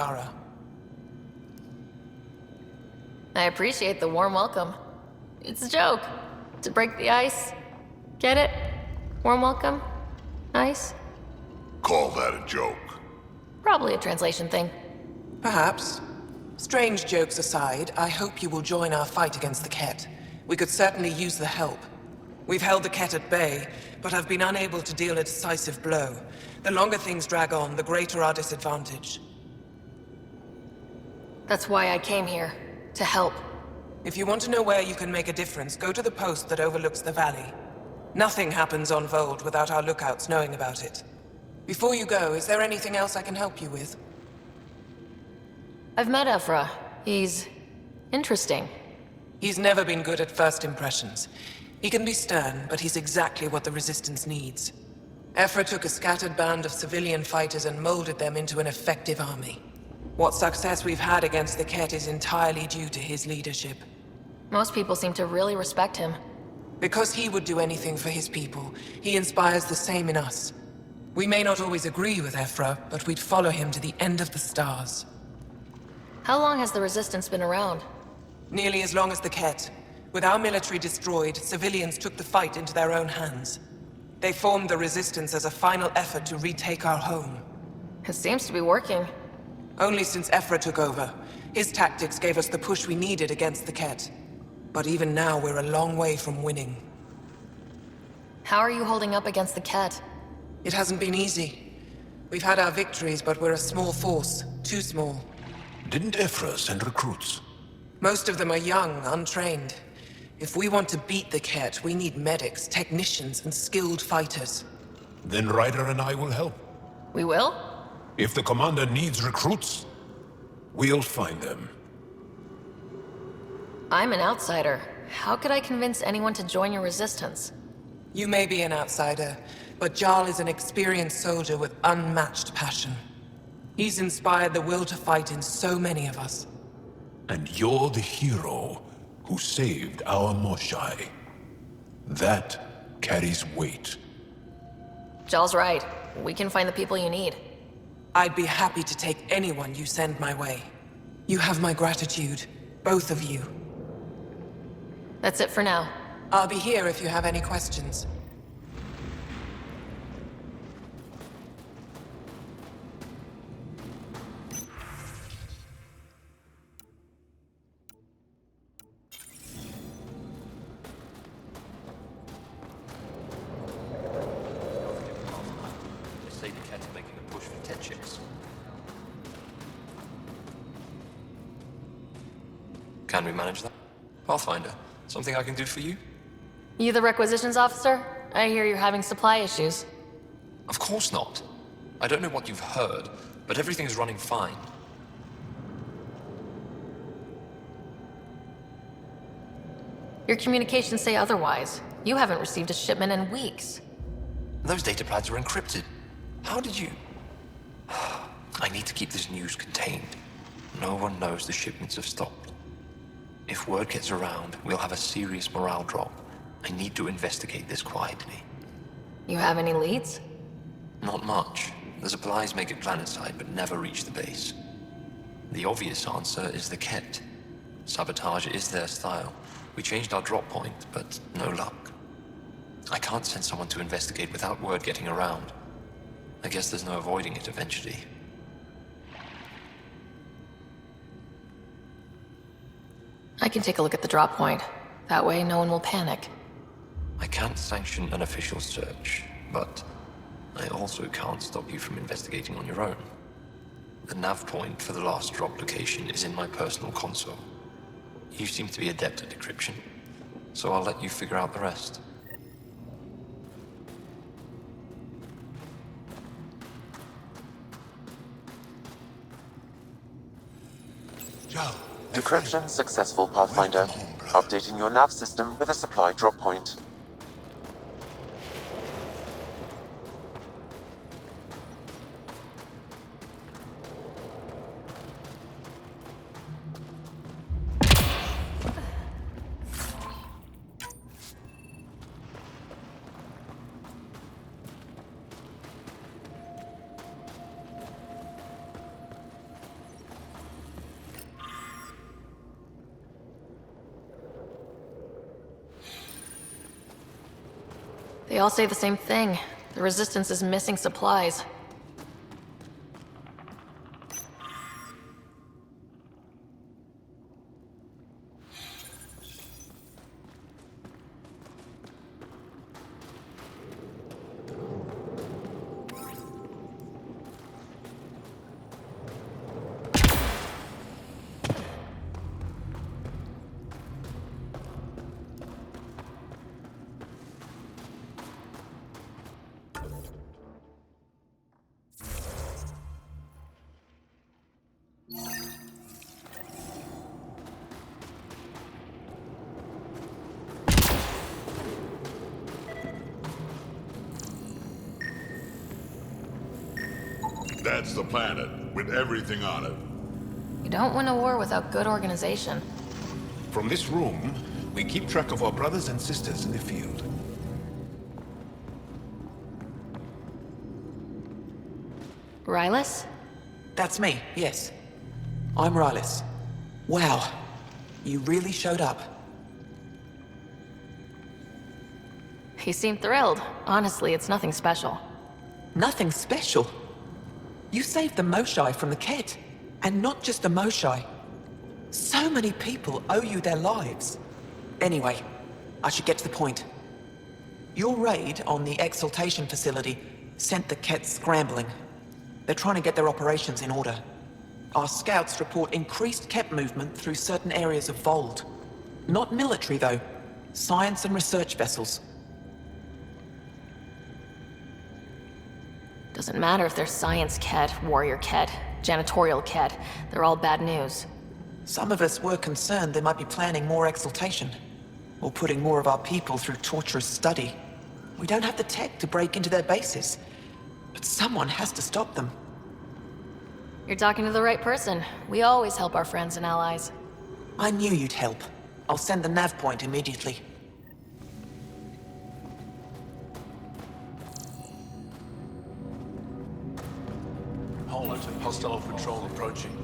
Yara. I appreciate the warm welcome. It's a joke. To break the ice. Get it? Warm welcome? Ice? Call that a joke? Probably a translation thing. Perhaps. Strange jokes aside, I hope you will join our fight against the Ket. We could certainly use the help. We've held the Ket at bay, but have been unable to deal a decisive blow. The longer things drag on, the greater our disadvantage. That's why I came here. To help. If you want to know where you can make a difference, go to the post that overlooks the valley. Nothing happens on Voeld without our lookouts knowing about it. Before you go, is there anything else I can help you with? I've met Evra. He's... interesting. He's never been good at first impressions. He can be stern, but he's exactly what the Resistance needs. Evra took a scattered band of civilian fighters and molded them into an effective army. What success we've had against the Ket is entirely due to his leadership. Most people seem to really respect him. Because he would do anything for his people, he inspires the same in us. We may not always agree with Evra, but we'd follow him to the end of the stars. How long has the Resistance been around? Nearly as long as the Ket. With our military destroyed, civilians took the fight into their own hands. They formed the Resistance as a final effort to retake our home. It seems to be working. Only since Evra took over. His tactics gave us the push we needed against the Ket. But even now, we're a long way from winning. How are you holding up against the Ket? It hasn't been easy. We've had our victories, but we're a small force. Too small. Didn't Evra send recruits? Most of them are young, untrained. If we want to beat the Ket, we need medics, technicians, and skilled fighters. Then Ryder and I will help. We will? If the commander needs recruits, we'll find them. I'm an outsider. How could I convince anyone to join your Resistance? You may be an outsider, but Jarl is an experienced soldier with unmatched passion. He's inspired the will to fight in so many of us. And you're the hero who saved our Moshai. That carries weight. Jarl's right. We can find the people you need. I'd be happy to take anyone you send my way. You have my gratitude, both of you. That's it for now. I'll be here if you have any questions. They say the Ket's making a push for Tetchix. Can we manage that? Pathfinder, something I can do for you? You the requisitions officer? I hear you're having supply issues. Of course not. I don't know what you've heard, but everything's running fine. Your communications say otherwise. You haven't received a shipment in weeks. Those data pads are encrypted. How did you... I need to keep this news contained. No one knows the shipments have stopped. If word gets around, we'll have a serious morale drop. I need to investigate this quietly. You have any leads? Not much. The supplies make it planetside, but never reach the base. The obvious answer is the Ket. Sabotage is their style. We changed our drop point, but no luck. I can't send someone to investigate without word getting around. I guess there's no avoiding it eventually. I can take a look at the drop point. That way, no one will panic. I can't sanction an official search, but I also can't stop you from investigating on your own. The nav point for the last drop location is in my personal console. You seem to be adept at decryption, so I'll let you figure out the rest. Decryption successful, Pathfinder. Updating your nav system with a supply drop point. They all say the same thing. The Resistance is missing supplies. That's the planet, with everything on it. You don't win a war without good organization. From this room, we keep track of our brothers and sisters in the field. Rylus? That's me, yes. I'm Rylus. Wow. You really showed up. He seemed thrilled. Honestly, it's nothing special. Nothing special. You saved the Moshae from the Kett. And not just the Moshae. So many people owe you their lives. Anyway, I should get to the point. Your raid on the Exaltation facility sent the Kett scrambling. They're trying to get their operations in order. Our scouts report increased Kett movement through certain areas of Voeld. Not military, though. Science and research vessels. Doesn't matter if they're science Kett, warrior Kett, janitorial Kett. They're all bad news. Some of us were concerned they might be planning more exaltation, or putting more of our people through torturous study. We don't have the tech to break into their bases, but someone has to stop them. You're talking to the right person. We always help our friends and allies. I knew you'd help. I'll send the nav point immediately. Hold. Hostile patrol approaching.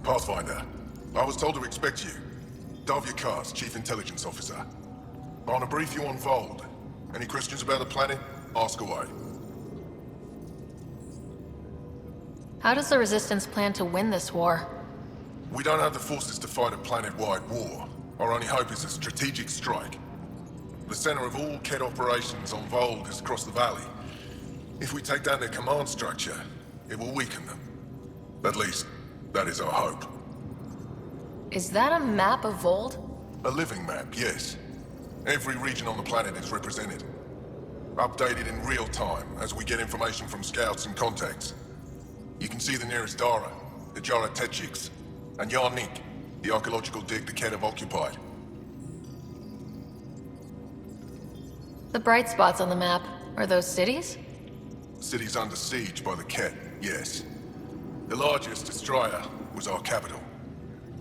Pathfinder, I was told to expect you. Davia Kars, Chief Intelligence Officer. I want to brief you on Voeld. Any questions about the planet? Ask away. How does the Resistance plan to win this war? We don't have the forces to fight a planet-wide war. Our only hope is a strategic strike. The center of all Kett operations on Voeld is across the valley. If we take down their command structure, it will weaken them. At least, that is our hope. Is that a map of Voeld? A living map, yes. Every region on the planet is represented. Updated in real time as we get information from scouts and contacts. You can see the nearest Dara, the Jara Tetchiks, and Yarnik, the archaeological dig the Kett have occupied. The bright spots on the map, are those cities? Cities under siege by the Kett, yes. The largest, Estraya, was our capital.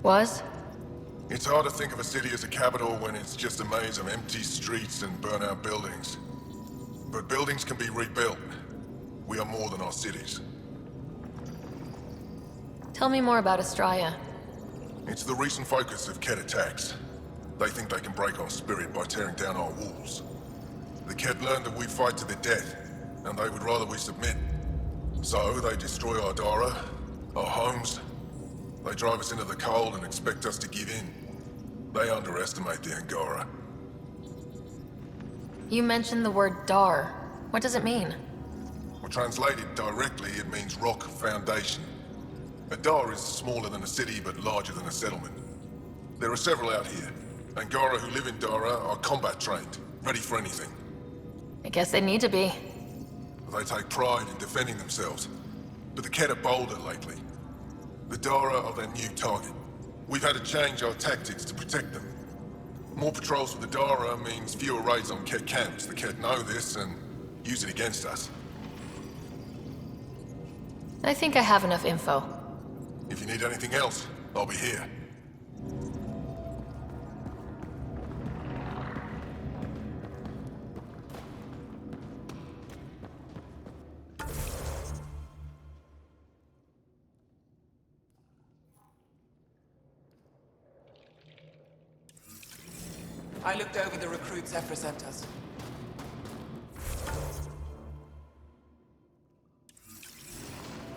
Was? It's hard to think of a city as a capital when it's just a maze of empty streets and burnt-out buildings. But buildings can be rebuilt. We are more than our cities. Tell me more about Estraya. It's the recent focus of Kett attacks. They think they can break our spirit by tearing down our walls. The Kett learned that we fight to the death, and they would rather we submit. So they destroy our Dara, our homes. They drive us into the cold and expect us to give in. They underestimate the Angara. You mentioned the word Dar. What does it mean? Well, translated directly, it means rock foundation. A Dar is smaller than a city, but larger than a settlement. There are several out here. Angara who live in Dara are combat trained, ready for anything. I guess they need to be. They take pride in defending themselves. But the Kett are bolder lately. The Dara are their new target. We've had to change our tactics to protect them. More patrols for the Dara means fewer raids on Kett camps. The Kett know this and use it against us. I think I have enough info. If you need anything else, I'll be here. I looked over the recruits Ephra sent us.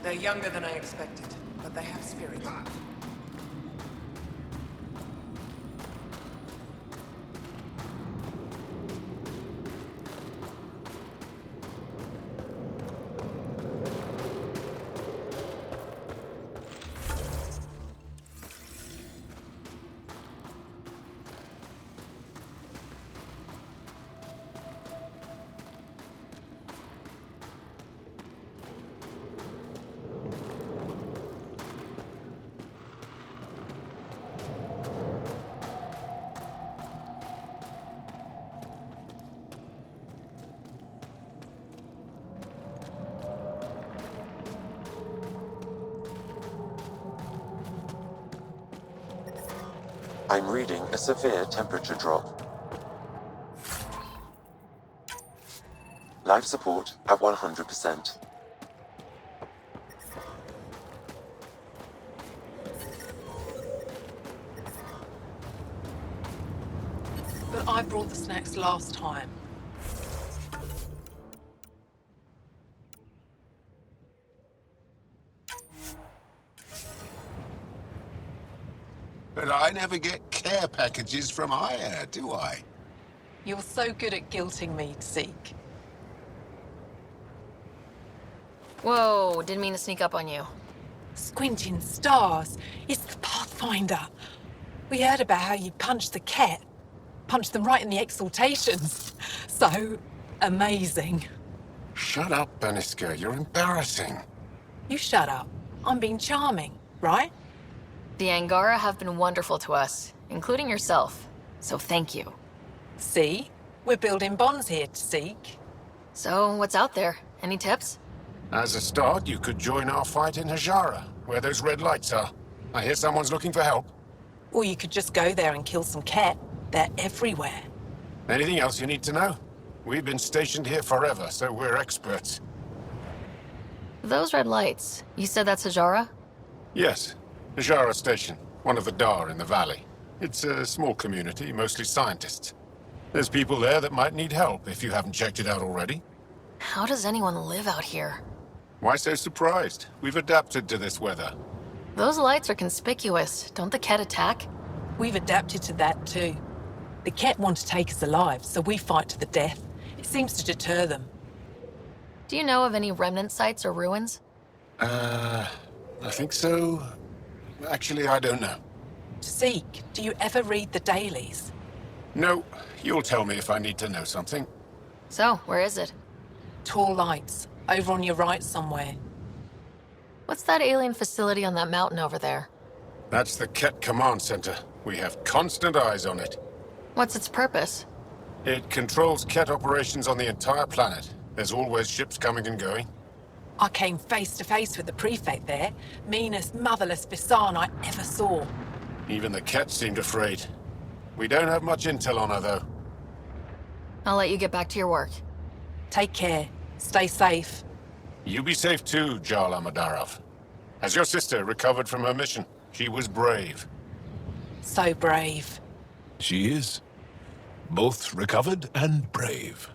They're younger than I expected, but they have spirit. I'm reading a severe temperature drop. Life support at 100%. But I brought the snacks last time. But I never get care packages from Aya, do I? You're so good at guilting me, Zeke. Whoa, didn't mean to sneak up on you. Squinting stars. It's the Pathfinder. We heard about how you punched the cat. Punched them right in the exaltations. So amazing. Shut up, Baniska. You're embarrassing. You shut up. I'm being charming, right? The Angara have been wonderful to us, including yourself. So thank you. See? We're building bonds here to seek. So, what's out there? Any tips? As a start, you could join our fight in Hajara, where those red lights are. I hear someone's looking for help. Or you could just go there and kill some cat. They're everywhere. Anything else you need to know? We've been stationed here forever, so we're experts. Those red lights, you said that's Hajara? Yes. Hajara Station, one of the Dar in the valley. It's a small community, mostly scientists. There's people there that might need help if you haven't checked it out already. How does anyone live out here? Why so surprised? We've adapted to this weather. Those lights are conspicuous. Don't the Ket attack? We've adapted to that too. The cat want to take us alive, so we fight to the death. It seems to deter them. Do you know of any remnant sites or ruins? I think so. Actually, I don't know. Zeke, do you ever read the dailies? No, you'll tell me if I need to know something. So, where is it? Tall lights, over on your right somewhere. What's that alien facility on that mountain over there? That's the Ket Command Center. We have constant eyes on it. What's its purpose? It controls Ket operations on the entire planet. There's always ships coming and going. I came face to face with the prefect there. Meanest, motherless Visan I ever saw. Even the Ket seemed afraid. We don't have much intel on her, though. I'll let you get back to your work. Take care. Stay safe. You be safe too, Jarl Amadarov. Has your sister recovered from her mission? She was brave. So brave. She is. Both recovered and brave.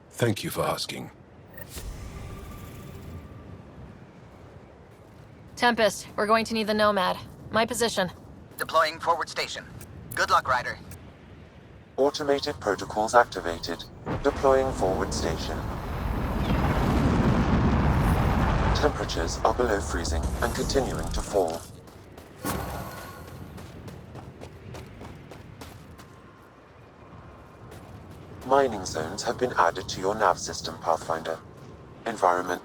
Thank you for asking. Tempest, we're going to need the Nomad. My position. Deploying forward station. Good luck, Ryder. Automated protocols activated. Deploying forward station. Temperatures are below freezing and continuing to fall. Mining zones have been added to your nav system, Pathfinder. Environment.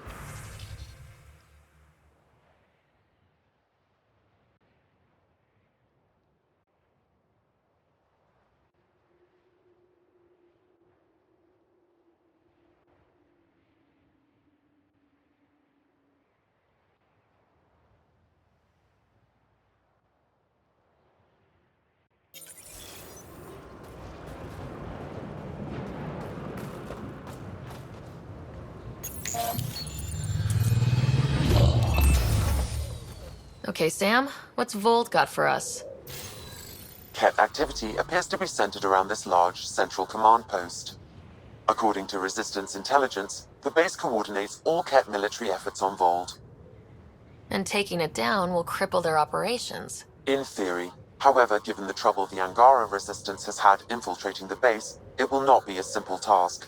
Okay, Sam, what's Vold got for us? Ket activity appears to be centered around this large central command post. According to Resistance intelligence, the base coordinates all Ket military efforts on Vold. And taking it down will cripple their operations. In theory. However, given the trouble the Angara Resistance has had infiltrating the base, it will not be a simple task.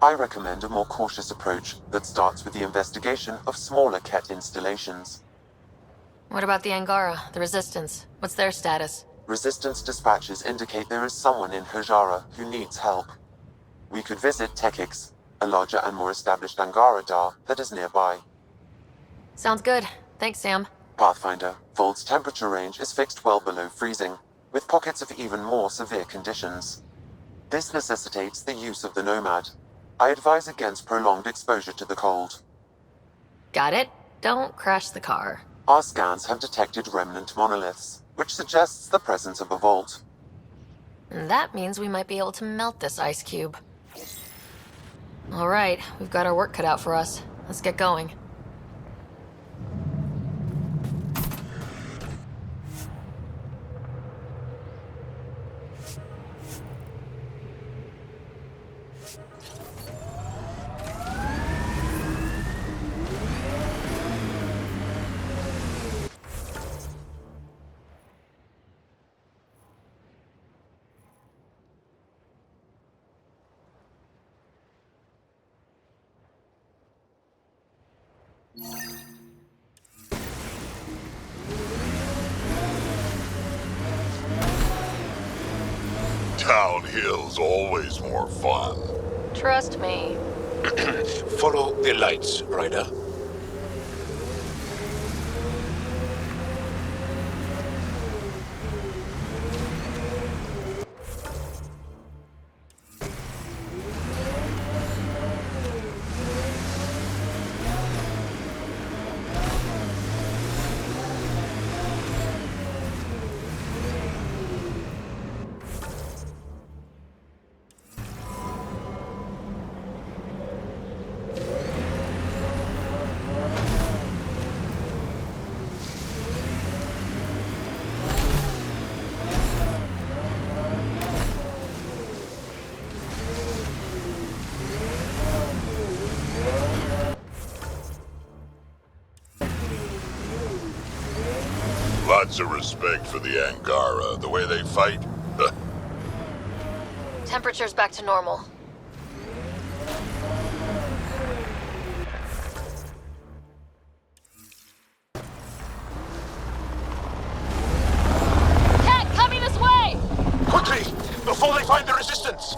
I recommend a more cautious approach that starts with the investigation of smaller Ket installations. What about the Angara, the Resistance? What's their status? Resistance dispatches indicate there is someone in Hajara who needs help. We could visit Tekix, a larger and more established Angara Dar that is nearby. Sounds good. Thanks, Sam. Pathfinder, Vold's temperature range is fixed well below freezing, with pockets of even more severe conditions. This necessitates the use of the Nomad. I advise against prolonged exposure to the cold. Got it. Don't crash the car. Our scans have detected remnant monoliths, which suggests the presence of a vault. And that means we might be able to melt this ice cube. All right, we've got our work cut out for us. Let's get going. Downhill's always more fun. Trust me. Follow the lights, Ryder. Lots of respect for the Angara, the way they fight. Temperature's back to normal. Cat, coming this way! Quickly, before they find the Resistance!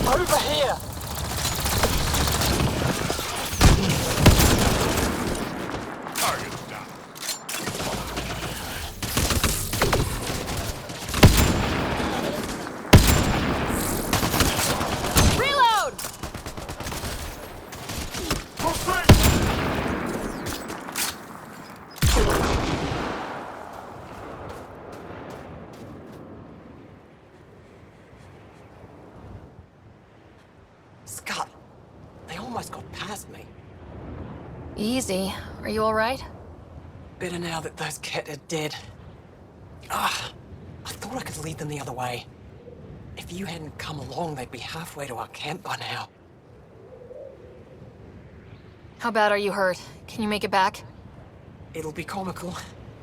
Over here! Target's down. Reload! Scott, they almost got past me. Easy. Are you all right? Better now that those Ket are dead. Ah, I thought I could lead them the other way. If you hadn't come along, they'd be halfway to our camp by now. How bad are you hurt? Can you make it back? It'll be comical,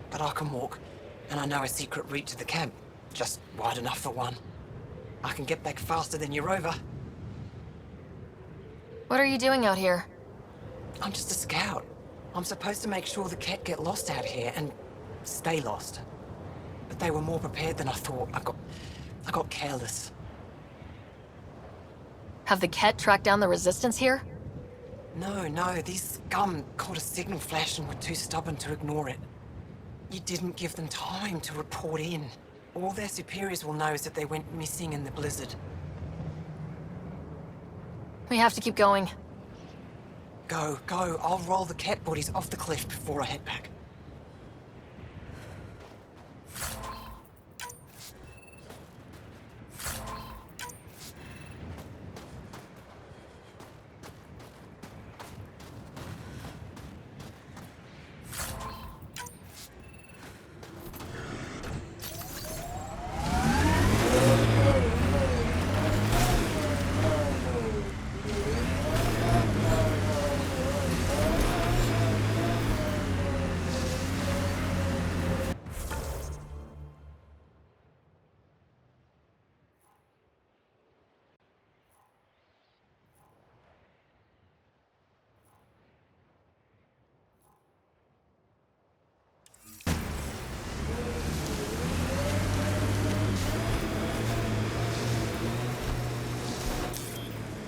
but I can walk. And I know a secret route to the camp. Just wide enough for one. I can get back faster than your rover. What are you doing out here? I'm just a scout. I'm supposed to make sure the Ket get lost out here and stay lost. But they were more prepared than I thought. I got careless. Have the Ket tracked down the Resistance here? No, these scum caught a signal flash and were too stubborn to ignore it. You didn't give them time to report in. All their superiors will know is that they went missing in the blizzard. We have to keep going. Go. I'll roll the Ket bodies off the cliff before I head back.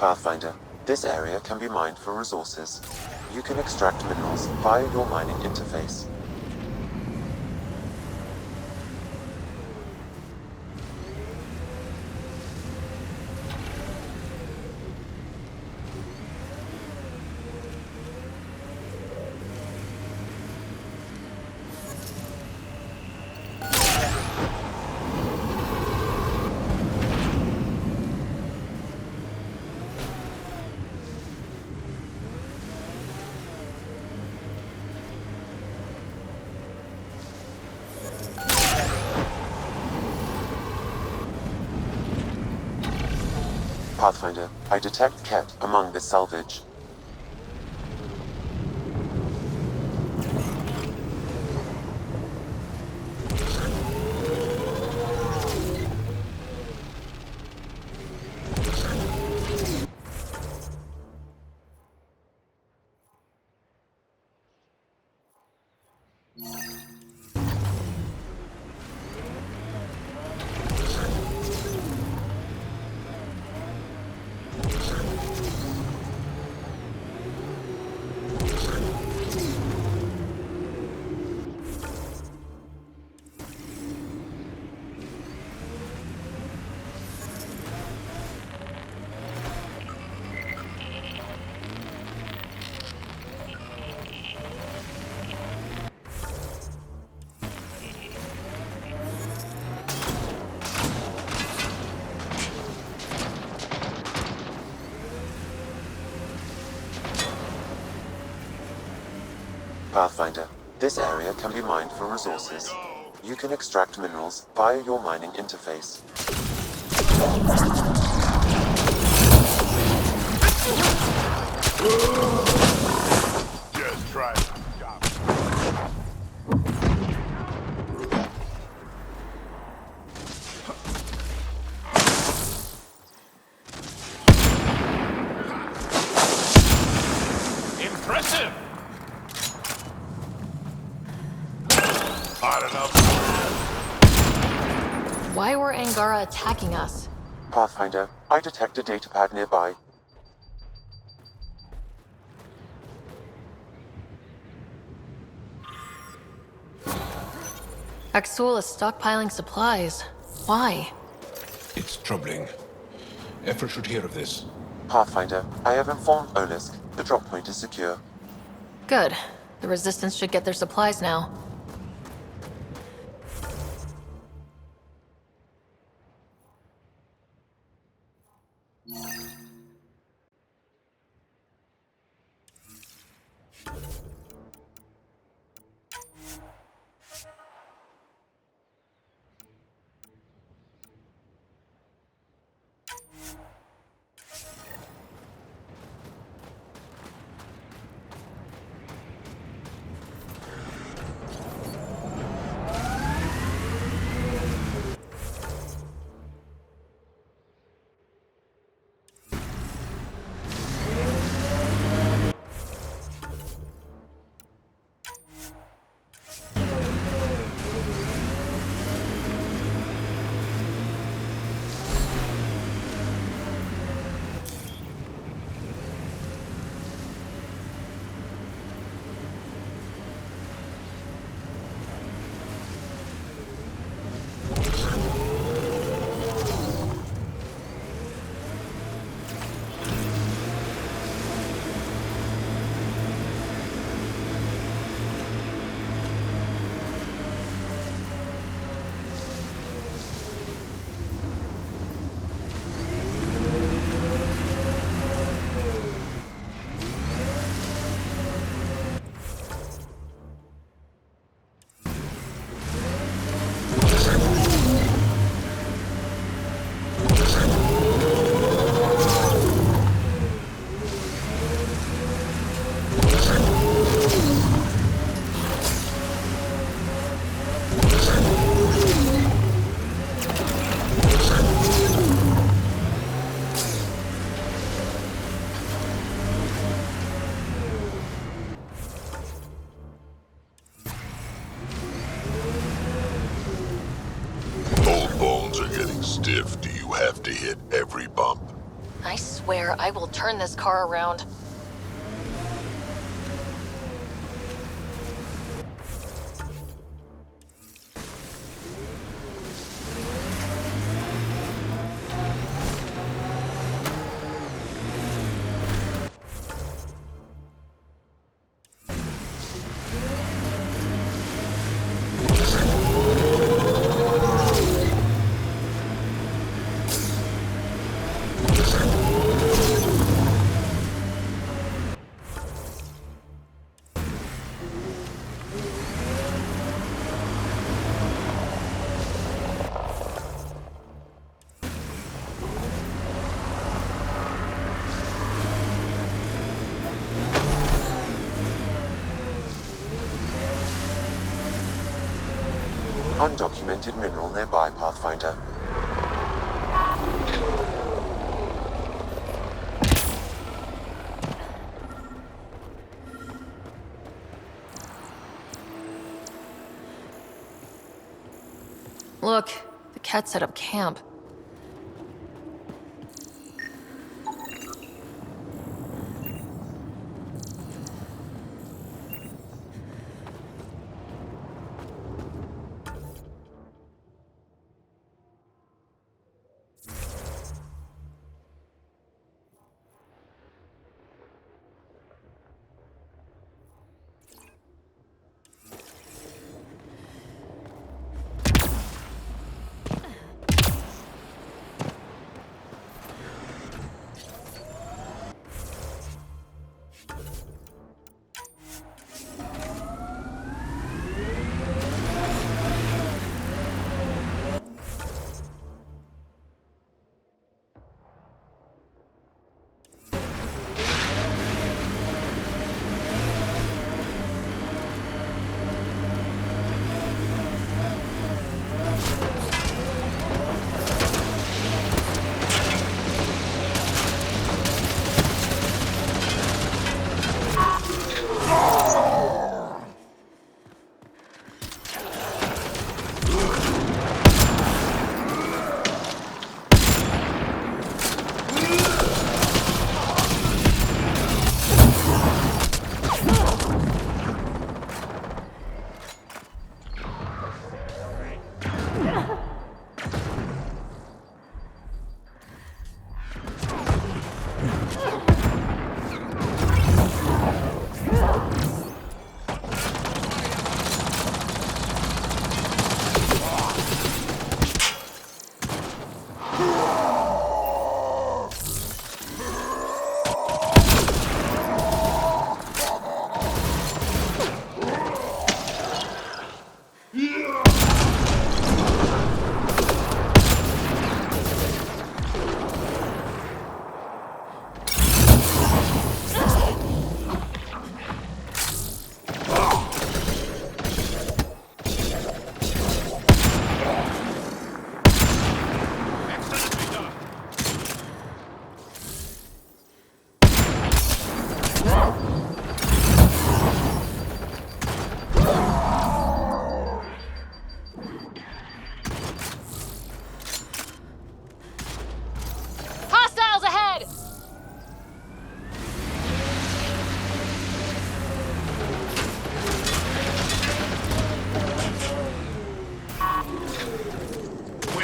Pathfinder, this area can be mined for resources. You can extract minerals via your mining interface. Pathfinder, I detect Ket among this salvage. Pathfinder, this area can be mined for resources. You can extract minerals via your mining interface. Just try it. Impressive! Hot enough. Why were Angara attacking us? Pathfinder, I detect a datapad nearby. Axul is stockpiling supplies. Why? It's troubling. Efra should hear of this. Pathfinder, I have informed Olisk. The drop point is secure. Good. The Resistance should get their supplies now. Old bones are getting stiff. Do you have to hit every bump? I swear I will turn this car around. Undocumented mineral nearby, Pathfinder. Look, the cat set up camp.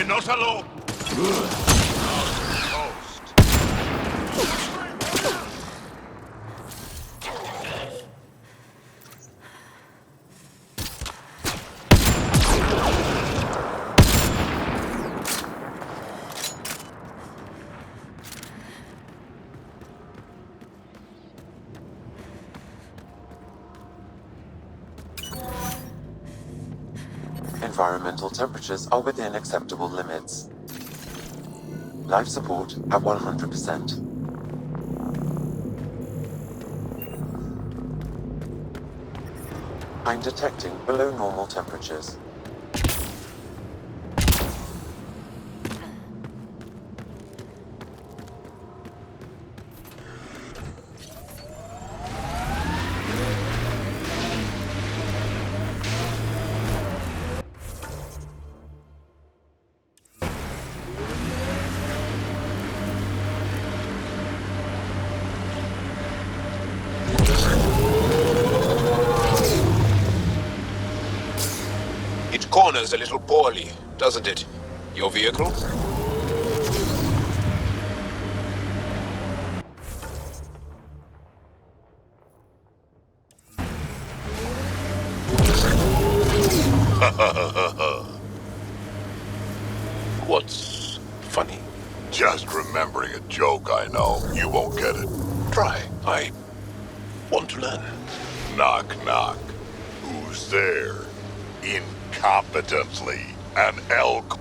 Not alone. Environmental temperatures are within acceptable limits. Life support at 100%. I'm detecting below normal temperatures. It corners a little poorly, doesn't it? Your vehicle? What's funny? Just remembering a joke, I know. You won't get it. Try. I want to learn. Knock, knock. Who's there? Incompetently. An elk.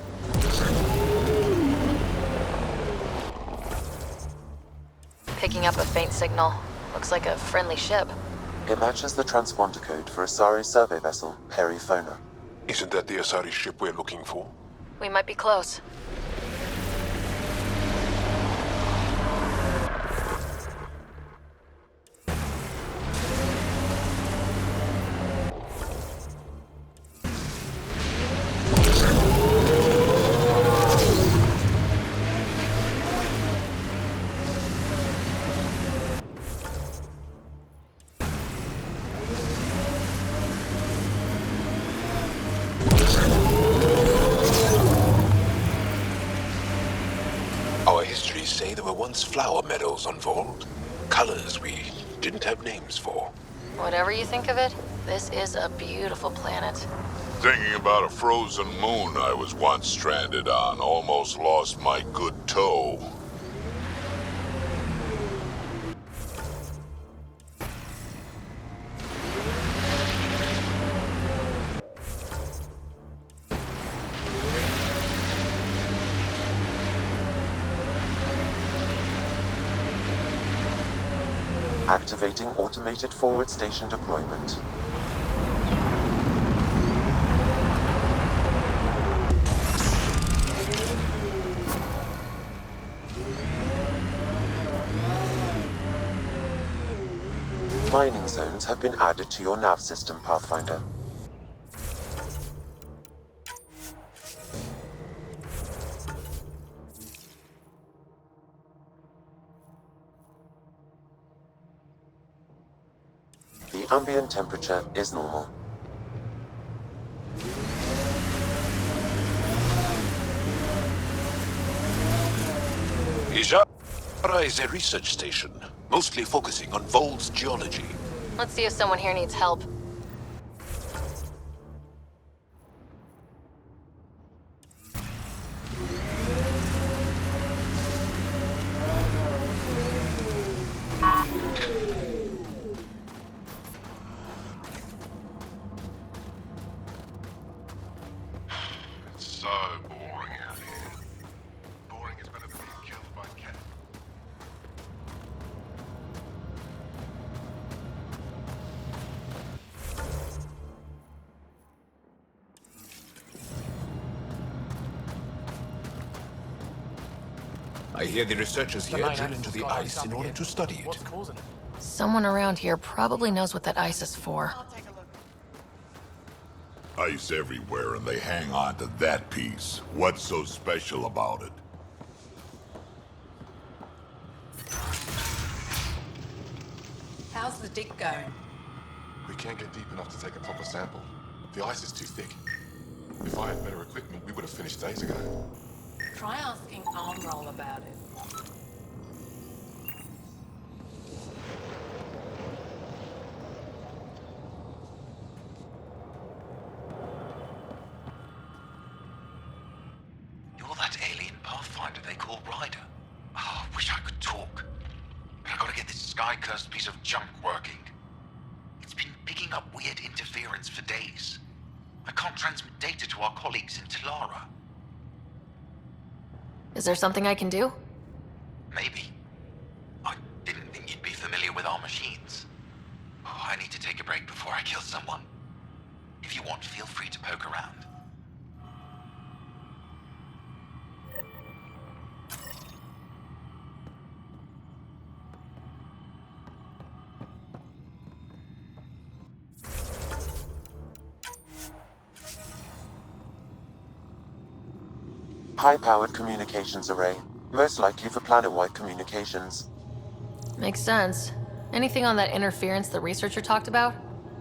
Picking up a faint signal. Looks like a friendly ship. It matches the transponder code for Asari survey vessel, Perifona. Isn't that the Asari ship we're looking for? We might be close. Our histories say there were once flower meadows on Vold. Colors we didn't have names for. Whatever you think of it, this is a beautiful planet. Thinking about a frozen moon I was once stranded on. Almost lost my good toe. Activating automated forward station deployment. Mining zones have been added to your nav system, Pathfinder. The ambient temperature is normal. Ijara is a research station, mostly focusing on Vold's geology. Let's see if someone here needs help. It's so boring out here. Boring is better than being killed by Ket. I hear the researchers here drill into the ice in order to study it. Someone around here probably knows what that ice is for. Ice everywhere and they hang on to that piece. What's so special about it? How's the dig going? We can't get deep enough to take a proper sample. The ice is too thick. If I had better equipment, we would have finished days ago. Try asking Armroll about it. You're that alien Pathfinder they call Ryder. Oh, I wish I could talk. But I gotta get this sky-cursed piece of junk working. It's been picking up weird interference for days. I can't transmit data to our colleagues in Talara. Is there something I can do? Maybe. I didn't think you'd be familiar with our machines. Oh, I need to take a break before I kill someone. If you want, feel free to poke around. High-powered communications array, most likely for planet-wide communications. Makes sense. Anything on that interference the researcher talked about?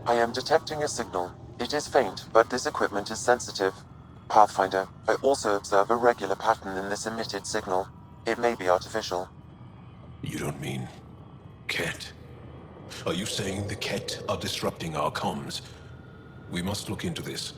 I am detecting a signal. It is faint, but this equipment is sensitive. Pathfinder, I also observe a regular pattern in this emitted signal. It may be artificial. You don't mean... Ket? Are you saying the Ket are disrupting our comms? We must look into this.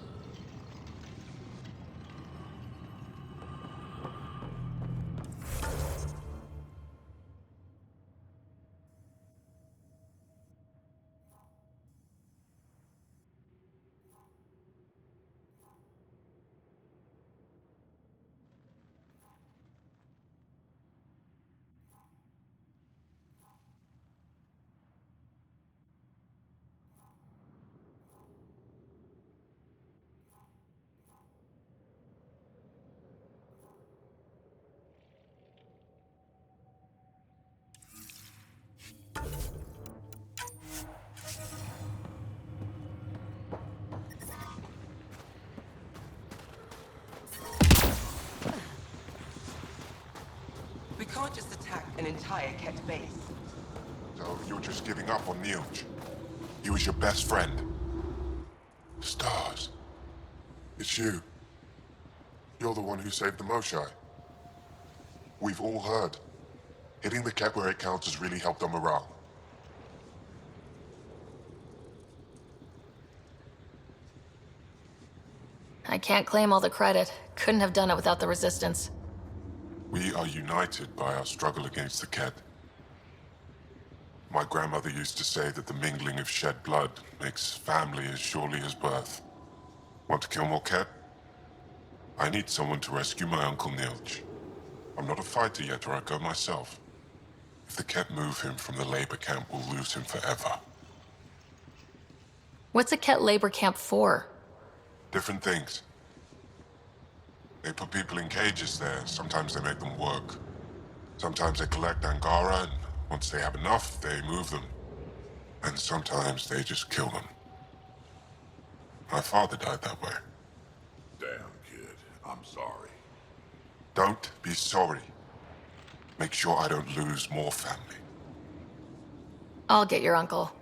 We can't just attack an entire Ket base. So you're just giving up on Nilj? He was your best friend. Stars. It's you. You're the one who saved the Moshae. We've all heard. Hitting the Ket where it counts has really helped our morale. I can't claim all the credit. Couldn't have done it without the Resistance. We are united by our struggle against the Ket. My grandmother used to say that the mingling of shed blood makes family as surely as birth. Want to kill more Ket? I need someone to rescue my Uncle Nilj. I'm not a fighter yet, or I'd go myself. If the Ket move him from the labor camp, we'll lose him forever. What's a Ket labor camp for? Different things. They put people in cages there. Sometimes they make them work. Sometimes they collect Angara, and once they have enough, they move them. And sometimes they just kill them. My father died that way. Damn, kid. I'm sorry. Don't be sorry. Make sure I don't lose more family. I'll get your uncle.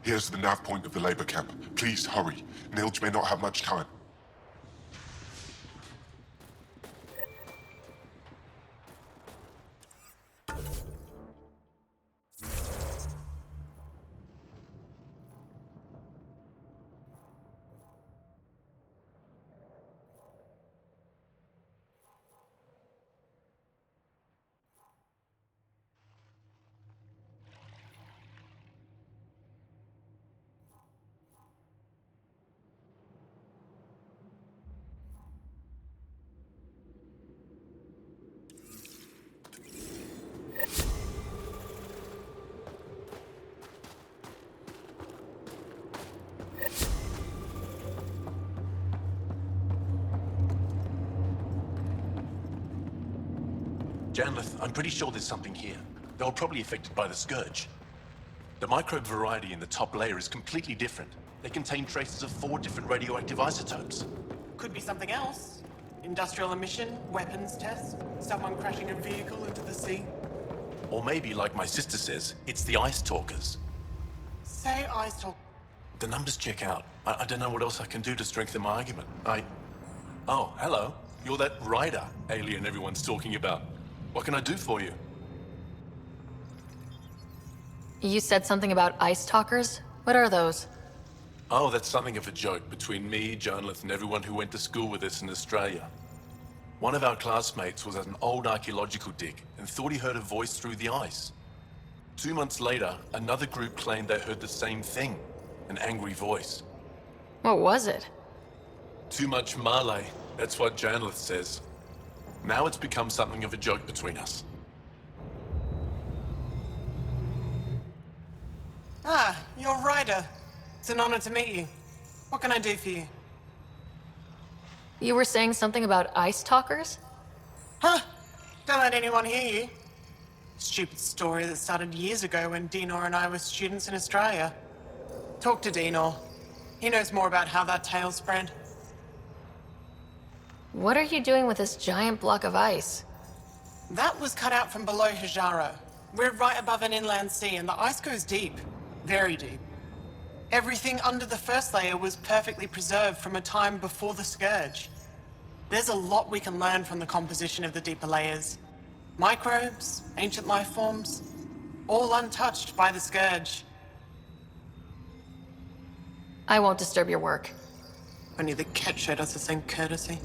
Here's the nav point of the labor camp. Please hurry. Nilj may not have much time. Janlith, I'm pretty sure there's something here. They were probably affected by the Scourge. The microbe variety in the top layer is completely different. They contain traces of 4 different radioactive isotopes. Could be something else. Industrial emission, weapons test, someone crashing a vehicle into the sea. Or maybe, like my sister says, it's the Ice Talkers. Say Ice Talk. The numbers check out. I don't know what else I can do to strengthen my argument. Oh, hello. You're that Ryder alien everyone's talking about. What can I do for you? You said something about Ice Talkers? What are those? Oh, that's something of a joke between me, Janlith, and everyone who went to school with us in Australia. One of our classmates was at an old archaeological dig and thought he heard a voice through the ice. 2 months later, another group claimed they heard the same thing, an angry voice. What was it? Too much Malay, that's what Janlith says. Now it's become something of a joke between us. Ah, you're Ryder. It's an honor to meet you. What can I do for you? You were saying something about Ice Talkers? Huh? Don't let anyone hear you. Stupid story that started years ago when Dinor and I were students in Australia. Talk to Dinor. He knows more about how that tale spread. What are you doing with this giant block of ice? That was cut out from below Hijaro. We're right above an inland sea and the ice goes deep. Very deep. Everything under the first layer was perfectly preserved from a time before the Scourge. There's a lot we can learn from the composition of the deeper layers. Microbes, ancient life forms, all untouched by the Scourge. I won't disturb your work. Only the Ket showed us the same courtesy.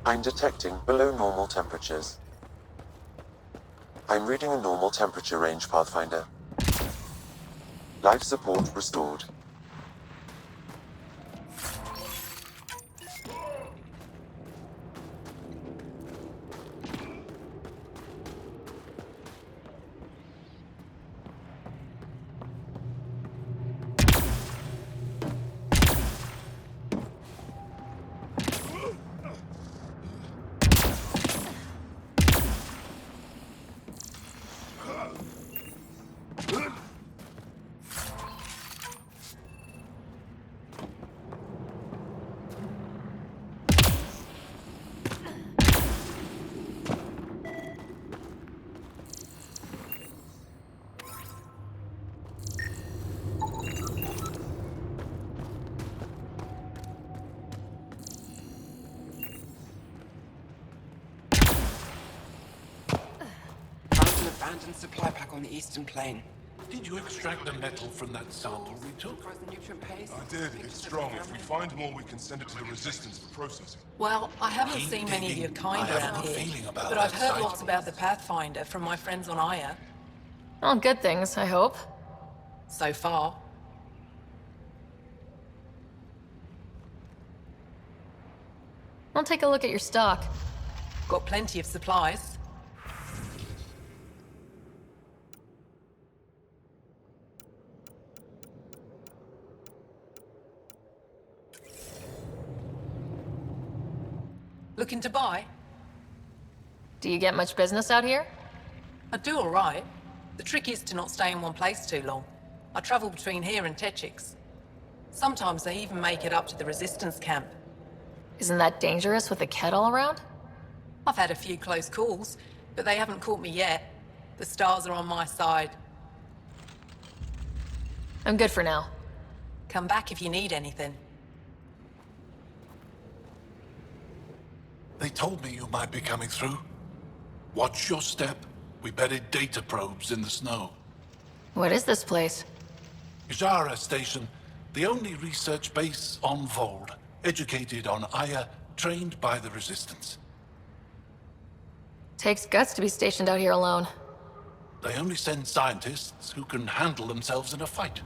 I'm detecting below normal temperatures. I'm reading a normal temperature range, Pathfinder. Life support restored. Abandoned supply pack on the eastern plain. Did you extract the metal from that sample we took? I did. It's strong. If we find more, we can send it to the Resistance for processing. Well, I haven't seen many of your kind around here, but I've heard lots about the Pathfinder from my friends on Aya. All good things, I hope. So far. I'll take a look at your stock. Got plenty of supplies. Looking to buy? Do you get much business out here? I do all right. The trick is to not stay in one place too long. I travel between here and Techix. Sometimes I even make it up to the Resistance camp. Isn't that dangerous with a Ket all around? I've had a few close calls, but they haven't caught me yet. The stars are on my side. I'm good for now. Come back if you need anything. They told me you might be coming through. Watch your step. We buried data probes in the snow. What is this place? Ijara Station, the only research base on Vold. Educated on Aya, trained by the Resistance. Takes guts to be stationed out here alone. They only send scientists who can handle themselves in a fight.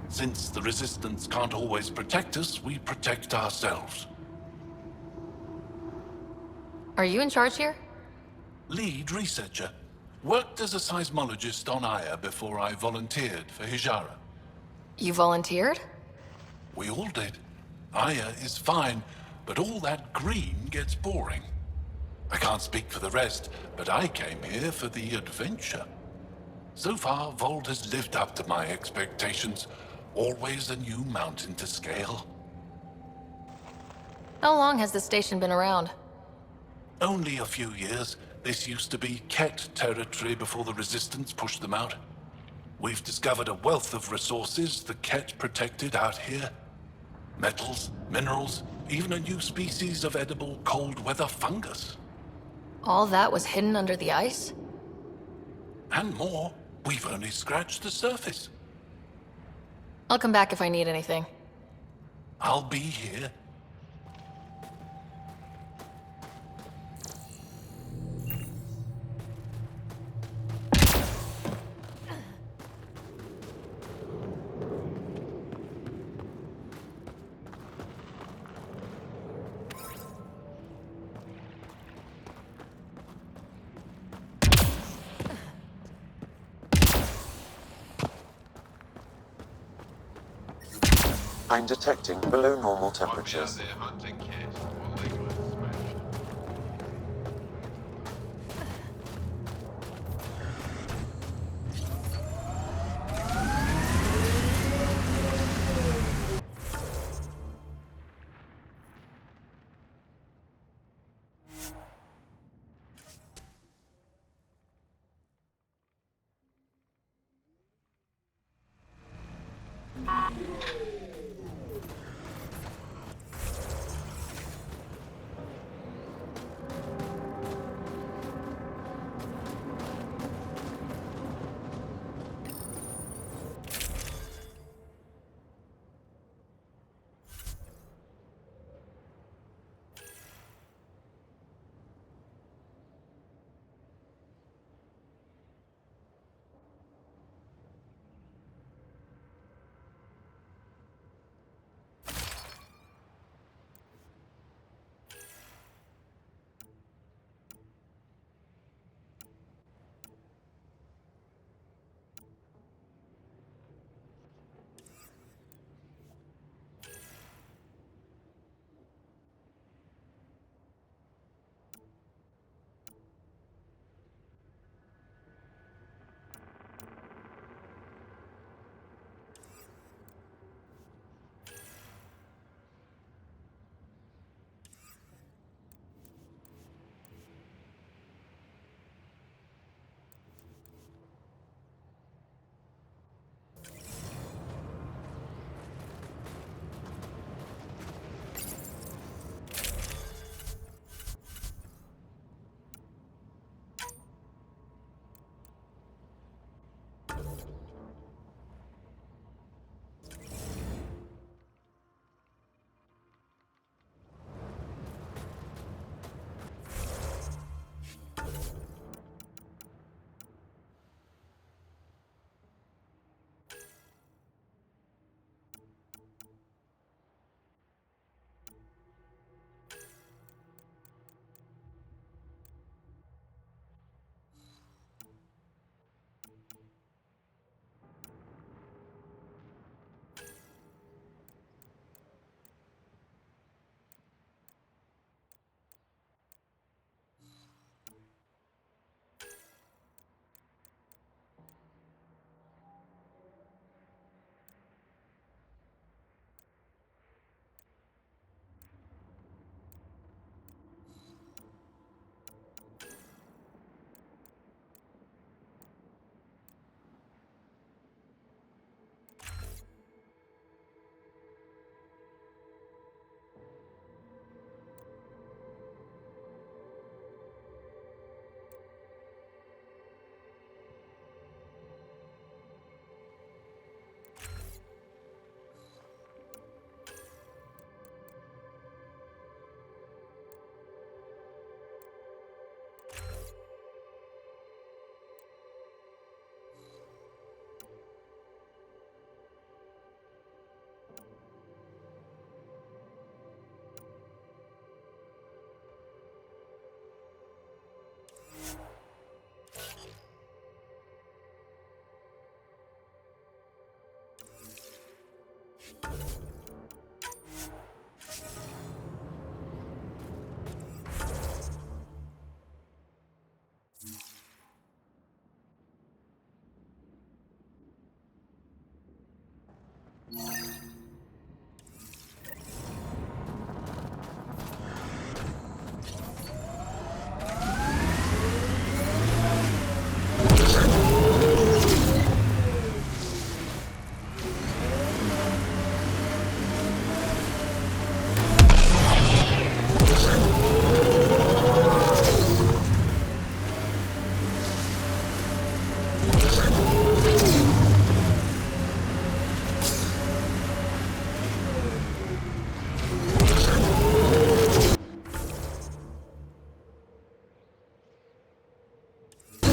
Since the Resistance can't always protect us, we protect ourselves. Are you in charge here? Lead researcher. Worked as a seismologist on Aya before I volunteered for Hijara. You volunteered? We all did. Aya is fine, but all that green gets boring. I can't speak for the rest, but I came here for the adventure. So far, Vold has lived up to my expectations. Always a new mountain to scale. How long has this station been around? Only a few years. This used to be Ket territory before the Resistance pushed them out. We've discovered a wealth of resources the Ket protected out here. Metals, minerals, even a new species of edible cold weather fungus. All that was hidden under the ice? And more. We've only scratched the surface. I'll come back if I need anything. I'll be here. I'm detecting below normal temperatures.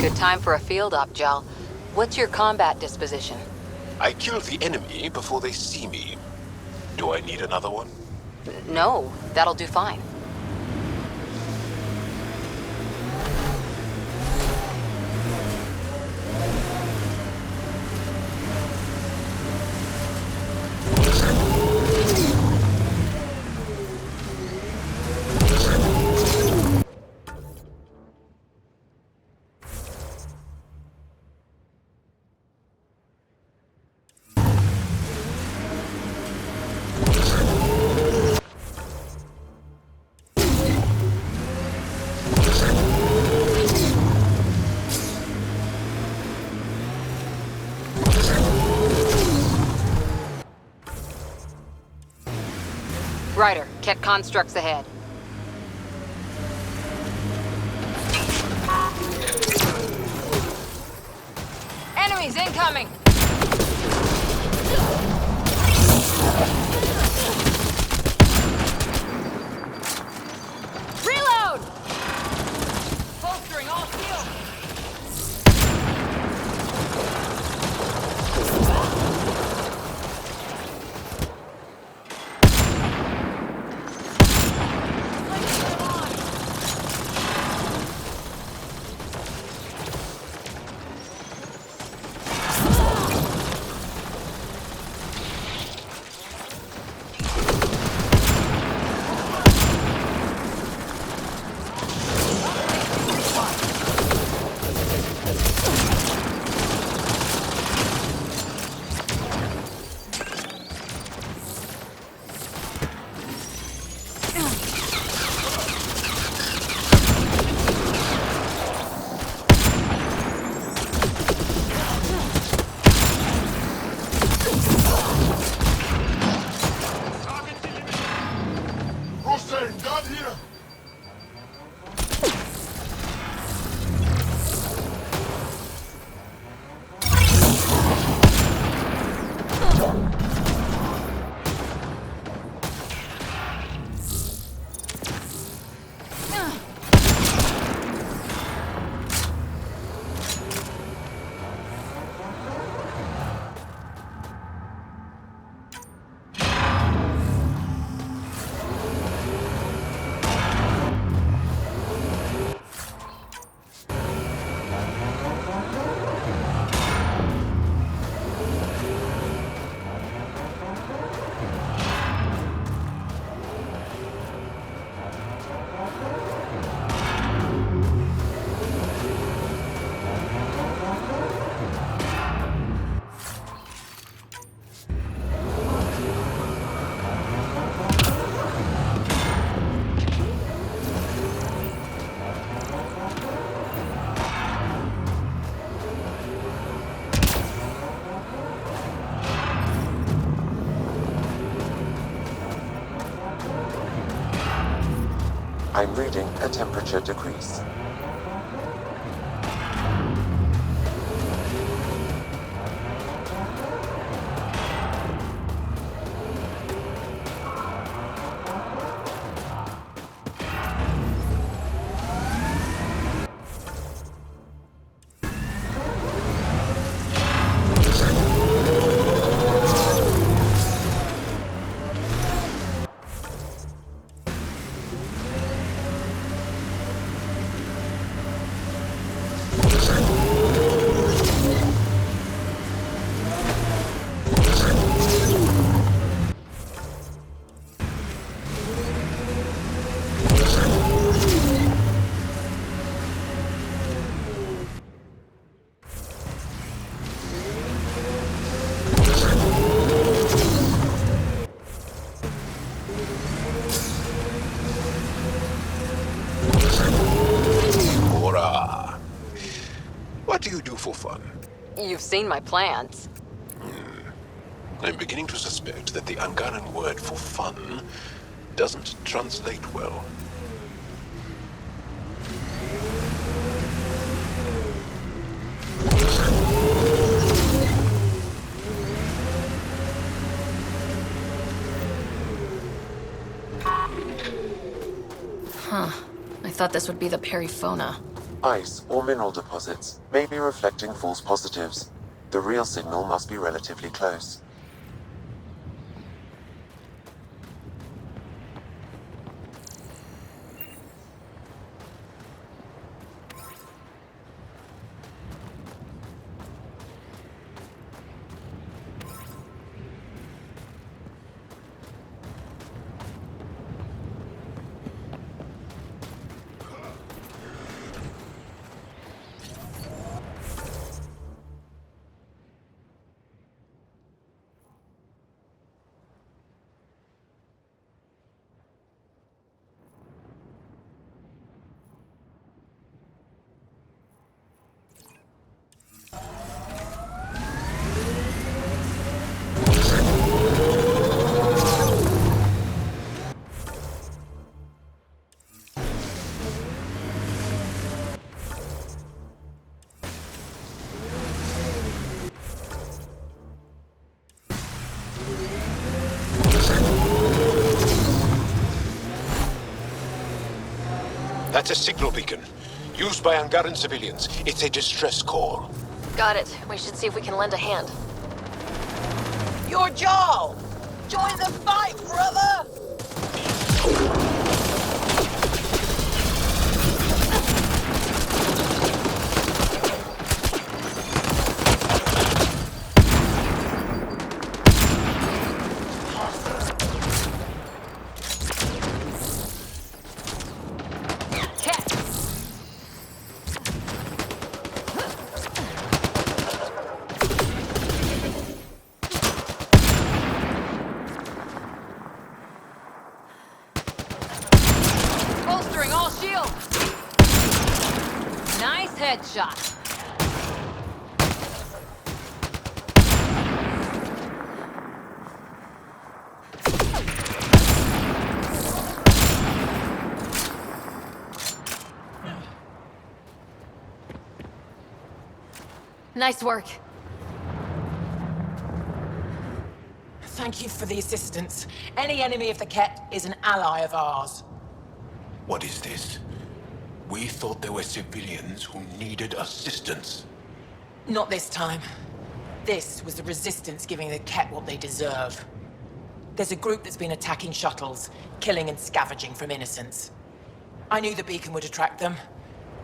Good time for a field op, Jal. What's your combat disposition? I kill the enemy before they see me. Do I need another one? No, that'll do fine. Ryder, Ket constructs ahead. Enemies incoming! Reload! Bolstering all shields! I'm reading a temperature decrease. What do you do for fun? You've seen my plans. I'm beginning to suspect that the Angaran word for fun doesn't translate well. Huh. I thought this would be the Periphona. Ice or mineral deposits may be reflecting false positives. The real signal must be relatively close. That's a signal beacon. Used by Angaran civilians. It's a distress call. Got it. We should see if we can lend a hand. You're Jarl! Join the fight, brother! Bolstering all shields. Nice headshot. Nice work. Thank you for the assistance. Any enemy of the Ket is an ally of ours. What is this? We thought there were civilians who needed assistance. Not this time. This was the Resistance giving the Ket what they deserve. There's a group that's been attacking shuttles, killing and scavenging from innocents. I knew the beacon would attract them.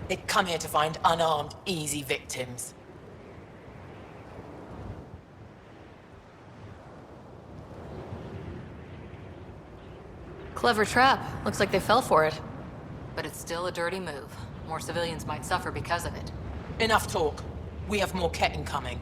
They'd come here to find unarmed, easy victims. Clever trap. Looks like they fell for it. But it's still a dirty move. More civilians might suffer because of it. Enough talk. We have more Ket incoming.